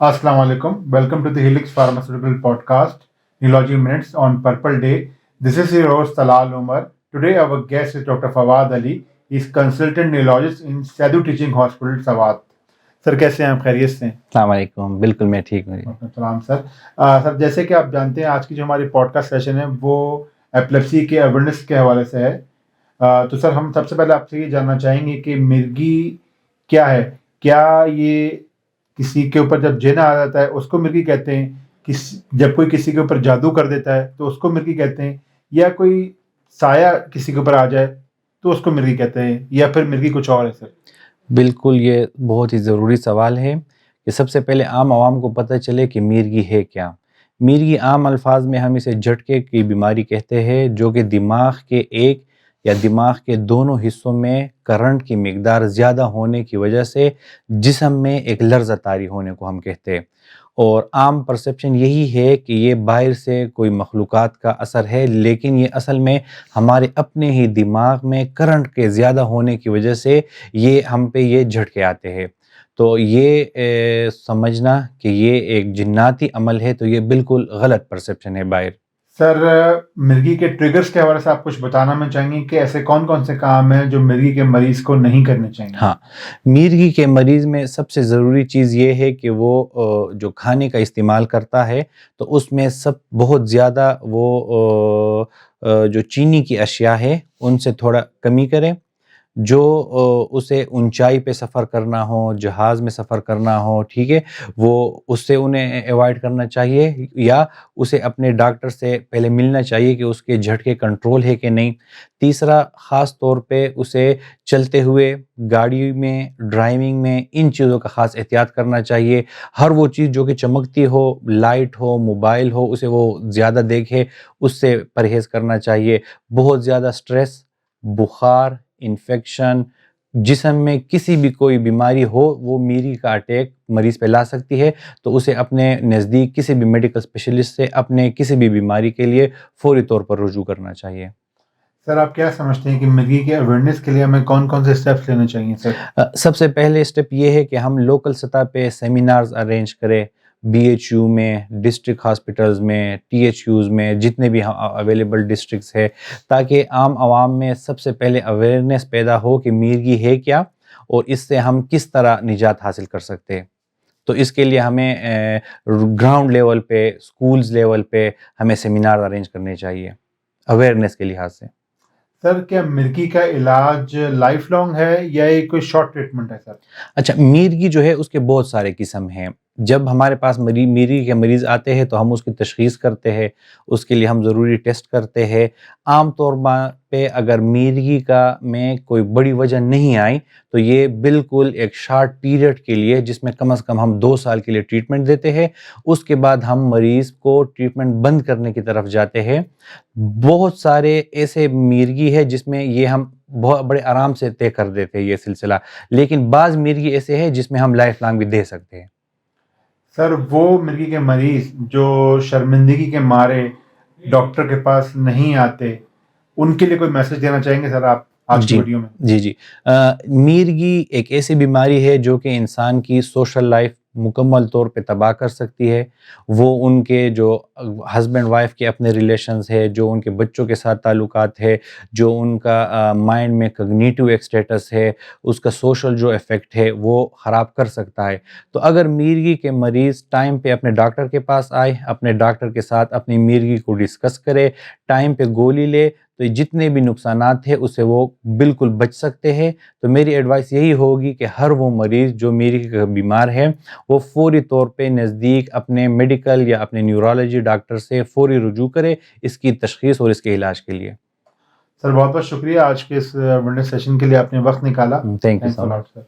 Assalamu alaikum. Welcome to the Helix Pharmaceutical Podcast, Neurology Minutes on Purple Day. This is your host Talal Umar. Today our guest is Dr. Fawad Ali. He is consultant neurologist in Sadhu Teaching Hospital, Sawat. سر کیسے ہیں آپ؟ خیریت سے ہیں؟ السلام علیکم. بالکل میں ٹھیک ہوں. السلام سر. سر جیسے کہ آپ جانتے ہیں آج کی جو ہماری پوڈ کاسٹ سیشن ہے وہ ایپلیپسی کے اویئرنیس کے حوالے سے ہے. تو سر ہم سب سے پہلے آپ سے یہ جاننا چاہیں گے کہ مرگی کیا ہے. کیا یہ کسی کے اوپر جب جن آ جاتا ہے اس کو مرگی کہتے ہیں؟ جب کوئی کسی کے اوپر جادو کر دیتا ہے تو اس کو مرگی کہتے ہیں؟ یا کوئی سایہ کسی کے اوپر آ جائے تو اس کو مرگی کہتے ہیں؟ یا پھر مرگی کچھ اور ہے سر؟ بالکل یہ بہت ہی ضروری سوال ہے کہ سب سے پہلے عام عوام کو پتہ چلے کہ مرگی ہے کیا. مرگی عام الفاظ میں ہم اسے جھٹکے کی بیماری کہتے ہیں، جو کہ دماغ کے ایک یا دماغ کے دونوں حصوں میں کرنٹ کی مقدار زیادہ ہونے کی وجہ سے جسم میں ایک لرزہ طاری ہونے کو ہم کہتے ہیں. اور عام پرسیپشن یہی ہے کہ یہ باہر سے کوئی مخلوقات کا اثر ہے، لیکن یہ اصل میں ہمارے اپنے ہی دماغ میں کرنٹ کے زیادہ ہونے کی وجہ سے یہ ہم پہ یہ جھٹکے آتے ہیں. تو یہ سمجھنا کہ یہ ایک جناتی عمل ہے تو یہ بالکل غلط پرسیپشن ہے باہر. سر مرگی کے ٹریگرز کے حوالے سے آپ کچھ بتانا میں چاہیں گے کہ ایسے کون کون سے کام ہیں جو مرگی کے مریض کو نہیں کرنے چاہیے؟ ہاں، مرگی کے مریض میں سب سے ضروری چیز یہ ہے کہ وہ جو کھانے کا استعمال کرتا ہے تو اس میں بہت زیادہ وہ جو چینی کی اشیاء ہے ان سے تھوڑا کمی کرے. جو اسے اونچائی پہ سفر کرنا ہو، جہاز میں سفر کرنا ہو، ٹھیک ہے، وہ اس سے انہیں ایوائڈ کرنا چاہیے، یا اسے اپنے ڈاکٹر سے پہلے ملنا چاہیے کہ اس کے جھٹکے کنٹرول ہے کہ نہیں. تیسرا، خاص طور پہ اسے چلتے ہوئے، گاڑی میں، ڈرائیونگ میں ان چیزوں کا خاص احتیاط کرنا چاہیے. ہر وہ چیز جو کہ چمکتی ہو، لائٹ ہو، موبائل ہو، اسے وہ زیادہ دیکھے، اس سے پرہیز کرنا چاہیے. بہت زیادہ سٹریس، بخار، انفیکشن، جسم میں کسی بھی کوئی بیماری ہو وہ مرگی کا اٹیک مریض پہ لا سکتی ہے. تو اسے اپنے نزدیک کسی بھی میڈیکل اسپیشلسٹ سے اپنے کسی بھی بیماری کے لیے فوری طور پر رجوع کرنا چاہیے. سر آپ کیا سمجھتے ہیں کہ مرگی کے اویئرنیس کے لیے ہمیں کون کون سے اسٹیپس لینے چاہیے سر؟ سب سے پہلے اسٹیپ یہ ہے کہ ہم لوکل سطح پہ سیمینارز ارینج کریں، بی ایچ یو میں، ڈسٹرکٹ ہاسپٹلز میں، ٹی ایچ یوز میں، جتنے بھی اویلیبل ڈسٹرکٹس ہے، تاکہ عام عوام میں سب سے پہلے اویئرنیس پیدا ہو کہ مرگی ہے کیا اور اس سے ہم کس طرح نجات حاصل کر سکتے ہیں. تو اس کے لیے ہمیں گراؤنڈ لیول پہ، سکولز لیول پہ ہمیں سیمینار ارینج کرنے چاہیے اویئرنیس کے لحاظ سے. سر کیا مرگی کا علاج لائف لانگ ہے یا یہ کوئی شارٹ ٹریٹمنٹ ہے سر؟ اچھا، مرگی جو ہے اس کے بہت سارے قسم ہیں. جب ہمارے پاس مرگی کے مریض آتے ہیں تو ہم اس کی تشخیص کرتے ہیں، اس کے لیے ہم ضروری ٹیسٹ کرتے ہیں. عام طور پہ اگر مرگی کا میں کوئی بڑی وجہ نہیں آئی تو یہ بالکل ایک شارٹ پیریڈ کے لیے، جس میں کم از کم ہم 2 سال کے لیے ٹریٹمنٹ دیتے ہیں. اس کے بعد ہم مریض کو ٹریٹمنٹ بند کرنے کی طرف جاتے ہیں. بہت سارے ایسے مرگی ہے جس میں یہ ہم بہت بڑے آرام سے طے کر دیتے ہیں یہ سلسلہ، لیکن بعض مرگی ایسے ہیں جس میں ہم لائف لانگ بھی دے سکتے ہیں. سر وہ مرگی کے مریض جو شرمندگی کے مارے ڈاکٹر کے پاس نہیں آتے، ان کے لیے کوئی میسج دینا چاہیں گے سر آپ آج کی ویڈیو میں؟ جی مرگی ایک ایسی بیماری ہے جو کہ انسان کی سوشل لائف مکمل طور پہ تباہ کر سکتی ہے. وہ ان کے جو ہسبینڈ وائف کے اپنے ریلیشنز ہے، جو ان کے بچوں کے ساتھ تعلقات ہے، جو ان کا مائنڈ میں کگنیٹو ایک سٹیٹس ہے، اس کا سوشل جو افیکٹ ہے وہ خراب کر سکتا ہے. تو اگر مرگی کے مریض ٹائم پہ اپنے ڈاکٹر کے پاس آئے، اپنے ڈاکٹر کے ساتھ اپنی مرگی کو ڈسکس کرے، ٹائم پہ گولی لے، تو جتنے بھی نقصانات ہیں اسے وہ بالکل بچ سکتے ہیں. تو میری ایڈوائس یہی ہوگی کہ ہر وہ مریض جو مرگی کا بیمار ہے وہ فوری طور پہ نزدیک اپنے میڈیکل یا اپنے نیورولوجی ڈاکٹر سے فوری رجوع کرے اس کی تشخیص اور اس کے علاج کے لیے. سر بہت بہت شکریہ آج کے اس ونڈے سیشن کے لیے، آپ نے وقت نکالا. Thank you so much sir.